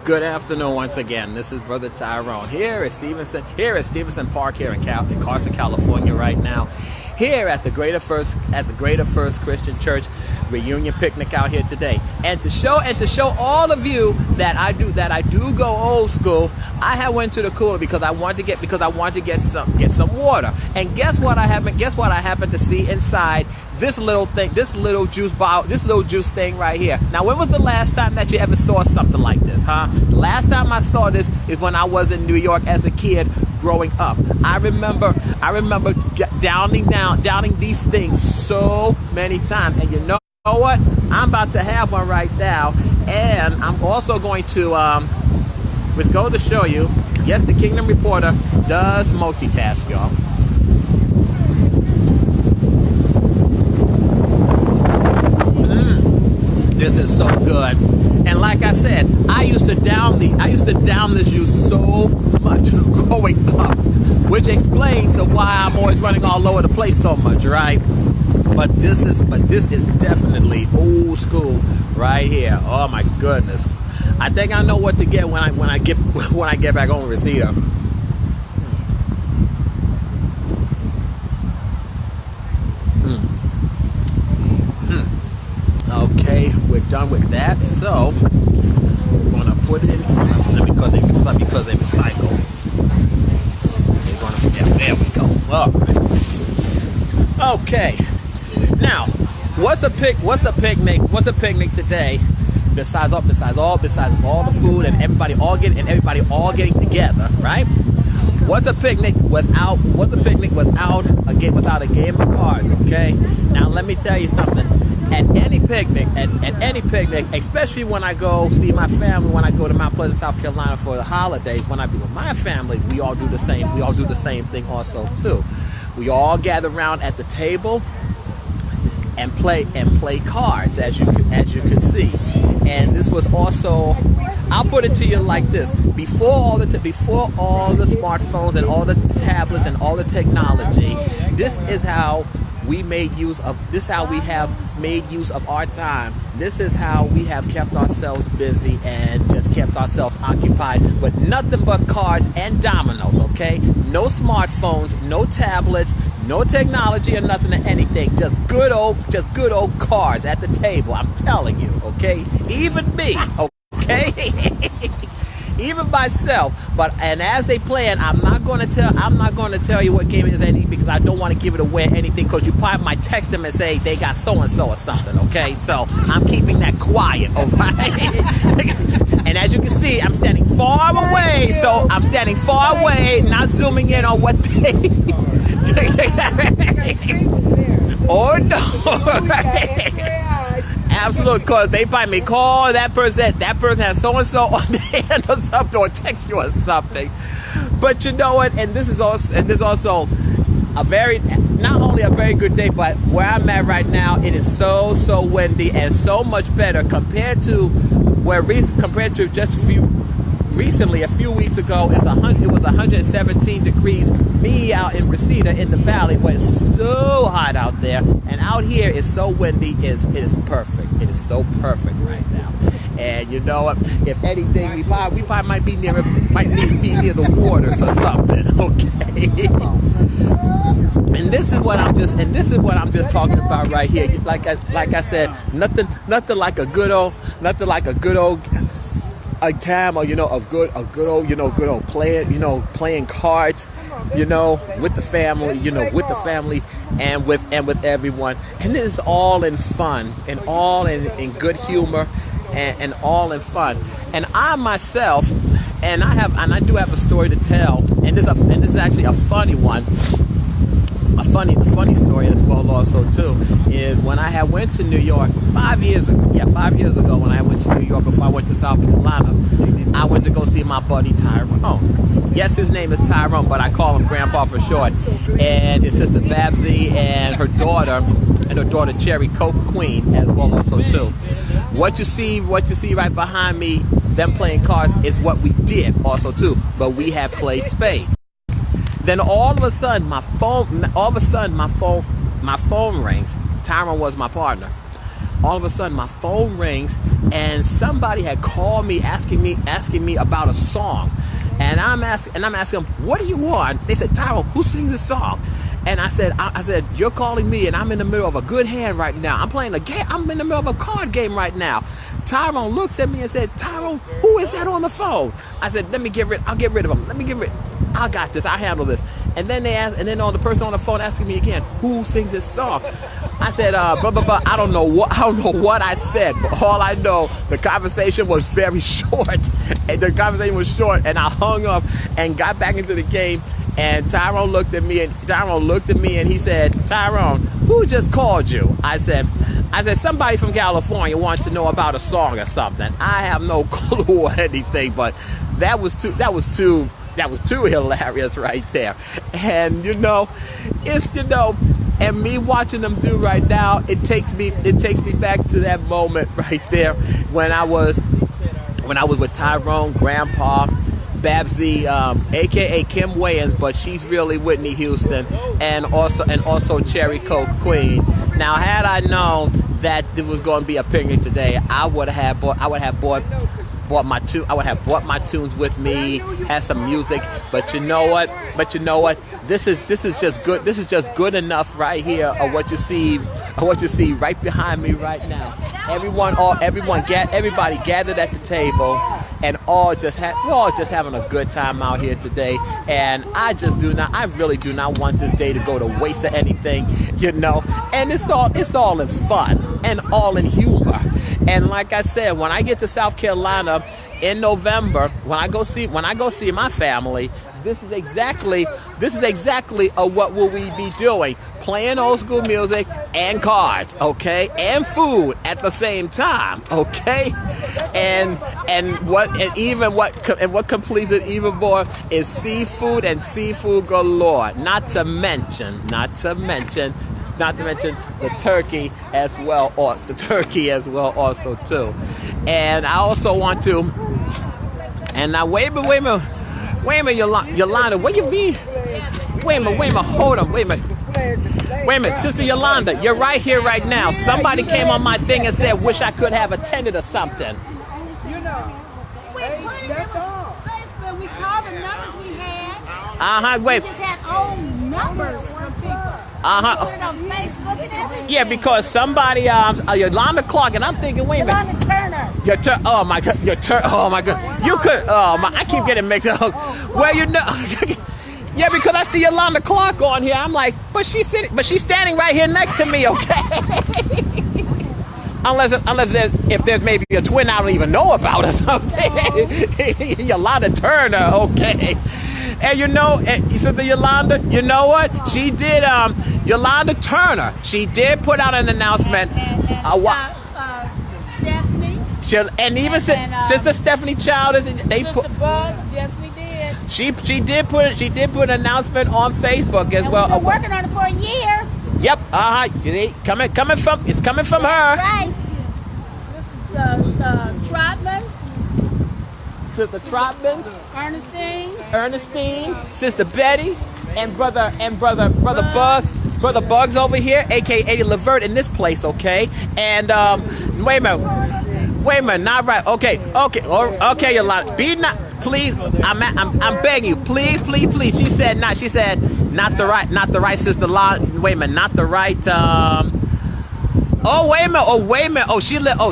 Good afternoon once again. This is Brother Tyrone here at Stevenson Park here in Carson, California right now. Here at the Greater First Christian Church reunion picnic out here today. And to show all of you that I do go old school, I went to the cooler because I wanted to get some water. And guess what I happened to see inside this little juice thing right here. Now, when was the last time that you ever saw something like this, huh? The last time I saw this is when I was in New York as a kid growing up. I remember downing these things so many times. And you know what? I'm about to have one right now. And I'm also going to go to show you, yes, the Kingdom Reporter does multitask, y'all. This is so good. And like I said, I used to down this juice so much growing up, which explains why I'm always running all over the place so much, right? But this is definitely old school right here. Oh my goodness. I think I know what to get when I get back home with Rosita. Okay, we're done with that. So we're gonna put it in because they recycle. There we go. All right. Okay. Now, what's a picnic today? Besides all the food and everybody all getting together, right? What's a picnic without a game of cards? Okay. Now let me tell you something. At any picnic, especially when I go see my family, when I go to Mount Pleasant, South Carolina for the holidays, when I be with my family, we all do the same. We all do the same thing also too. We all gather around at the table and play cards, as you can see. And this was also, I'll put it to you like this: before all the smartphones and all the tablets and all the technology, this is how we made use of our time. This is how we have kept ourselves busy and just kept ourselves occupied with nothing but cards and dominoes, okay? No smartphones, no tablets, no technology or nothing or anything. Just good old cards at the table, I'm telling you, okay? Even me, okay? Even myself. And as they play it, I'm not going to tell you what game it is anything because I don't want to give it away or anything, because you probably might text them and say they got so and so or something, okay? So I'm keeping that quiet, alright? And as you can see, I'm standing far away, not zooming in on what they oh no. Absolutely, because they might may call that person has so and so on the hand or something, or text you or something. But you know what? And this is also not only a very good day, but where I'm at right now, it is so windy and so much better compared to recently, a few weeks ago, it was 117 degrees. Me out in Reseda in the valley, where it's so hot out there, and out here it's so windy. It is perfect. It is so perfect right now. And you know what? If anything, we probably might be near the waters or something. Okay. And this is what I'm just talking about right here. Like I said, nothing like a good old a time, or good old playing cards, with the family, and with everyone. And this is all in fun and all in good humor and all in fun. And I myself, and I do have a story to tell, and this is actually a funny one. A funny story as well also too is when I went to New York 5 years ago when I went to New York before I went to South Carolina. I went to go see my buddy Tyrone. Yes, his name is Tyrone, but I call him Grandpa for short. And his sister Babsy and her daughter Cherry Coke Queen as well also too. What you see right behind me, them playing cards, is what we did also too. But we had played spades. Then all of a sudden my phone rings. Tyrone was my partner. all of a sudden my phone rings, and somebody had called me asking me about a song. And I'm asking them, what are you on? They said, Tyrone, who sings this song? And I said, you're calling me, and I'm in the middle of a good hand right now. I'm playing a game. I'm in the middle of a card game right now. Tyrone looks at me and said, Tyrone, who is that on the phone? I said, I'll get rid of him. I got this. I'll handle this. And then the person on the phone asking me again, who sings this song? I said, blah, blah, blah. I don't know what I said, but all I know, the conversation was very short. And and I hung up and got back into the game. And Tyrone looked at me and he said, Tyrone, who just called you? I said, somebody from California wants to know about a song or something. I have no clue or anything, but that was too hilarious right there. And and me watching them do right now, it takes me back to that moment right there when I was with Tyrone, Grandpa, Babsy, aka Kim Wayans, but she's really Whitney Houston, and also Cherry Coke Queen. Now, had I known that there was going to be a picnic today, I would have bought my tunes with me, had some music. But you know what? This is just good. This is just good enough right here of what you see right behind me right now. Everybody gathered at the table, and we're all just having a good time out here today. And I really do not want this day to go to waste of anything, And it's all in fun and all in humor. And like I said, when I get to South Carolina in November, when I go see my family, this is exactly what will we be doing. Playing old school music and cards, okay? And food at the same time, okay? And what completes it even more is seafood and seafood galore. Not to mention the turkey as well, also too. And I also want to. And now wait a minute, Yolanda, where you be? Wait a minute, hold on, wait a minute, Sister Yolanda, you're right here right now. Somebody came on my thing and said, wish I could have attended or something. We put it on Facebook. We called the numbers we had. Wait. We just had old numbers from people. Put it on Facebook and everything. Yeah, because somebody, Yolanda Clark, and I'm thinking, wait a minute. Yolanda Turner. Oh my God. You could, I keep getting mixed up. Well, yeah, because I see Yolanda Clark on here. I'm like, but she's standing right here next to me, okay? Unless there's maybe a twin I don't even know about or something. Yolanda Turner, okay. And Sister Yolanda, you know what? She did, Yolanda Turner, she did put out an announcement. Stephanie. And even Sister Stephanie Childers, Sister Buzz, yes we did. She did put an announcement on Facebook as well. We've been working on it for a year. Yep. It's coming from her. Right. Sister Trotman. Sister Trotman. Ernestine. Sister Betty, and brother Bugs over here, aka Levert in this place, okay? And wait a minute, not right. Okay, Yolanda, please. I'm begging you, please. She said not the right sister. Wait a minute, not the right. Oh, wait a minute. Oh,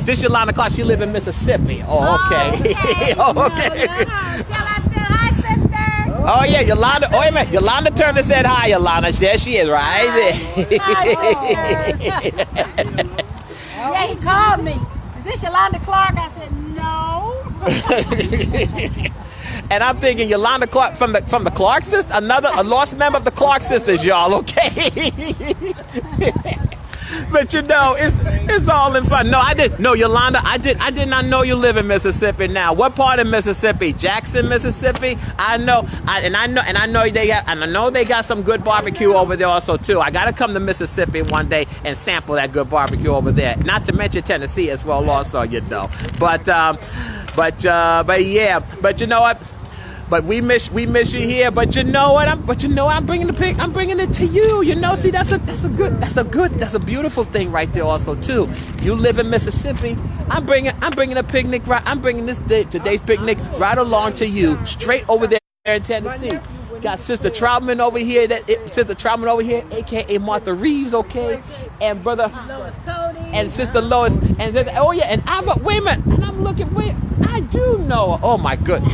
this Yolanda Clark. She live in Mississippi. Oh, okay. Okay. Tell I said hi, sister. Oh, yeah, Yolanda. Oh, wait a minute. Yolanda Turner said hi, Yolanda. There she is, right there. Hi, sister. Yeah, he called me. Is this Yolanda Clark? I said, no. And I'm thinking Yolanda Clark from the Clark sisters, a lost member of the Clark sisters, y'all, okay? But it's all in fun. No, I didn't. No, Yolanda, I did not know you live in Mississippi. Now, what part of Mississippi? Jackson, Mississippi. I know they got some good barbecue over there also too. I gotta come to Mississippi one day and sample that good barbecue over there. Not to mention Tennessee as well, also, But yeah. But you know what? But we miss you here. But you know what? I'm bringing the pic. I'm bringing it to you. You know, see, that's a beautiful thing right there also too. You live in Mississippi. I'm bringing a picnic. Right, I'm bringing today's picnic right along to you, straight over there in Tennessee. Got Sister Troutman over here. AKA Martha Reeves. Okay, and brother Lois Cody, and Sister Lois, and oh yeah, and I'm wait a minute, and I'm looking. Wait, I do know. Oh my goodness.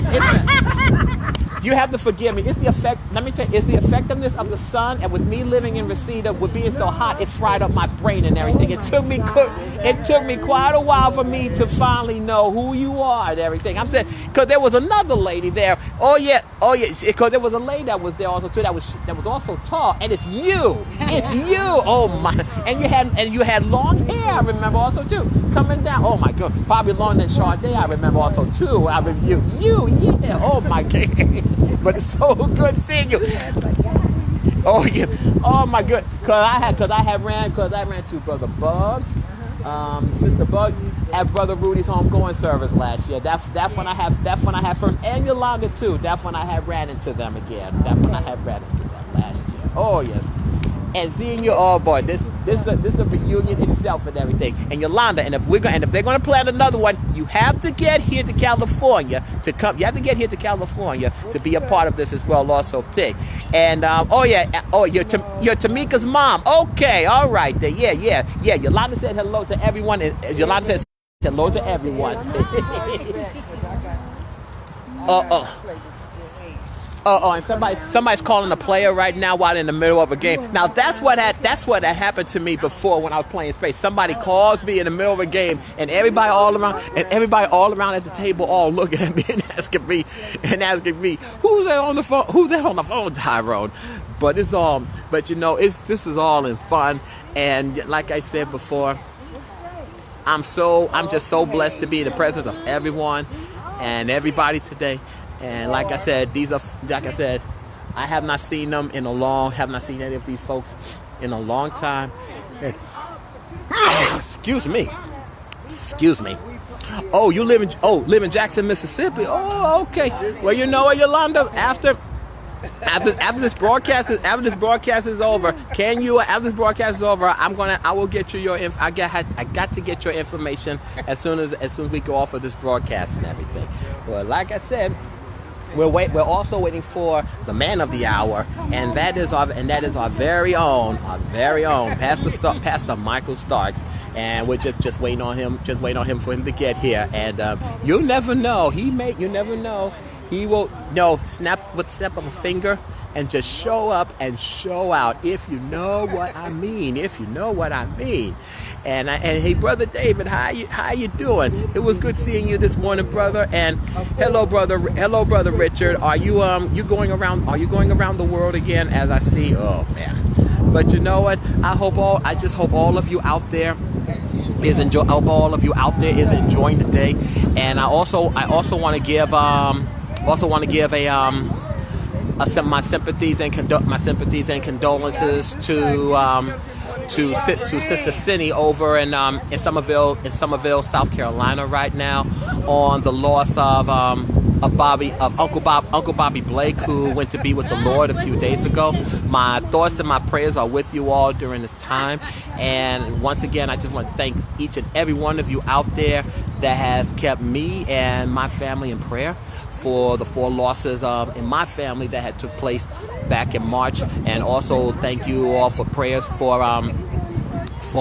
You have to forgive me. It's the effect. Let me tell you, it's the effectiveness of the sun, and with me living in Reseda, with being so hot, it fried up my brain and everything. It took me quite a while for me to finally know who you are and everything. I'm saying, because there was another lady there. Oh yeah, because there was a lady that was there also too. That was also tall, and it's you. It's you. Oh my! And you had long hair. I remember also too, coming down. Oh my God, probably longer than Sade. I remember also too. I remember you. Yeah. Oh my God. But it's so good seeing you. Oh yeah. Oh my God. Cause I ran to Brother Bugs, Sister Bug, at Brother Rudy's homegoing service last year. That's when I have first, and Yolanda too. That's when I had ran into them again. That's when I had ran into them last year. Oh yes. And seeing you, oh boy, this is a reunion itself and everything. And Yolanda, and if they're gonna plan another one, you have to get here to California to come. You have to get here to California to be a part of this as well, also too. And you're Tamika's mom. Okay, all right then. Yeah. Yolanda said hello to everyone, and Yolanda says hello to everyone. And somebody's calling a player right now while in the middle of a game. Now that's what had happened to me before when I was playing space. Somebody calls me in the middle of a game, and everybody all around at the table all looking at me and asking me, who's that on the phone? Who's that on the phone, Tyrone? But this is all in fun, and like I said before, I'm just so blessed to be in the presence of everyone and everybody today. And like I said, I have not seen any of these folks in a long time. And, excuse me. Oh, you live in Jackson, Mississippi. Oh, okay. Well, you know what, Yolanda, after this broadcast is over, I will get you your I got to get your information as soon as we go off of this broadcast and everything. Well, like I said, we're also waiting for the man of the hour, and that is our very own Pastor Michael Starks, and we're just waiting on him for him to get here. And you never know, he will snap of a finger and just show up and show out, if you know what I mean. And hey, Brother David, how you doing? It was good seeing you this morning, brother. And hello, brother Richard. Are you going around the world again? As I see, oh man. But you know what? I just hope all of you out there is enjoying the day. And I also want to give my sympathies and condolences to Sister Cindy over in Somerville, South Carolina right now, on the loss of Uncle Bobby Blake, who went to be with the Lord a few days ago. My thoughts and my prayers are with you all during this time. And once again, I just want to thank each and every one of you out there that has kept me and my family in prayer for the 4 losses in my family that had took place back in March. And also thank you all for prayers for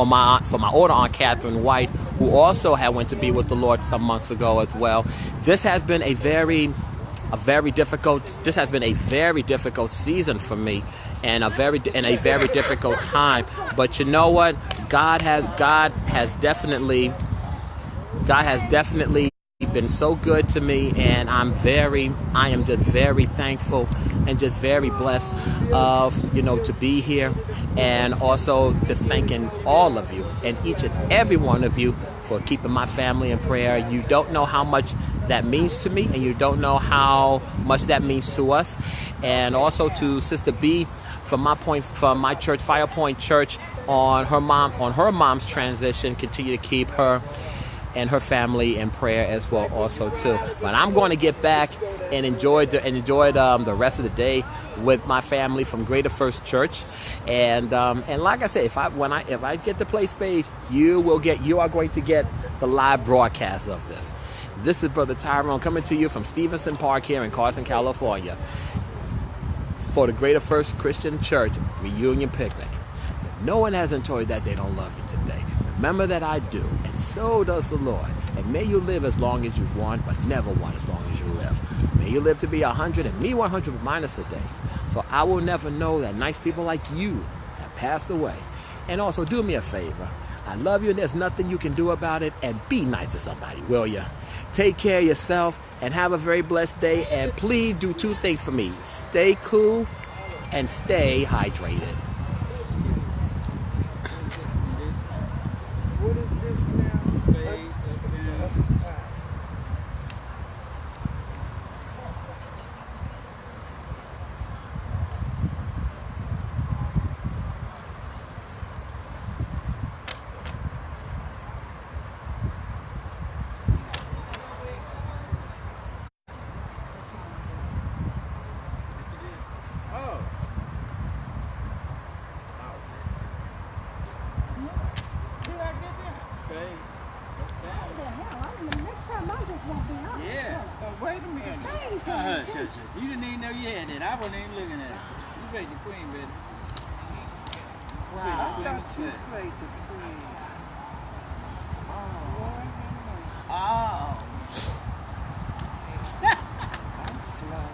my older Aunt Catherine White, who also had went to be with the Lord some months ago as well. This has been a very difficult season for me, and a very difficult time. But you know what? God has definitely been so good to me, and I am just very thankful and just very blessed of to be here, and also just thanking all of you and each and every one of you for keeping my family in prayer. You don't know how much that means to me, and you don't know how much that means to us. And also to Sister B from my church, Fire Point Church, on her mom's transition. Continue to keep her and her family in prayer as well also too. But I'm going to get back and enjoy the rest of the day with my family from Greater First Church, and like I said, if I get the play space, you are going to get the live broadcast of this. This is Brother Tyrone coming to you from Stevenson Park here in Carson, California, for the Greater First Christian Church reunion picnic. If no one has enjoyed that, they don't love you today. Remember that I do, and so does the Lord. And may you live as long as you want, but never want as long as you live. May you live to be 100 and me 100 minus a day. So I will never know that nice people like you have passed away. And also do me a favor. I love you and there's nothing you can do about it. And be nice to somebody, will you? Take care of yourself and have a very blessed day. And please do two things for me. Stay cool and stay hydrated. What is this now? Wait a minute. You didn't even know you had it. I wasn't even looking at it. You played the queen, baby. Wow. I thought you played the queen. Oh. I'm slow.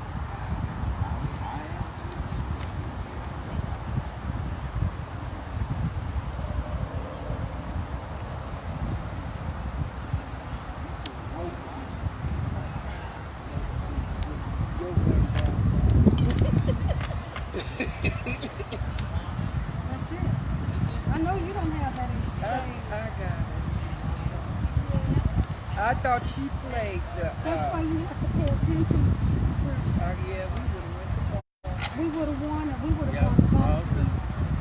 That's it. I know you don't have that exchange. I got it. I thought she played the. That's why you have to pay attention to. Yeah, we would have won the ball. We would have won Boston.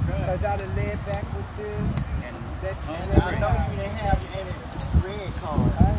Because I'd have led back with this. I know you didn't have any red cards.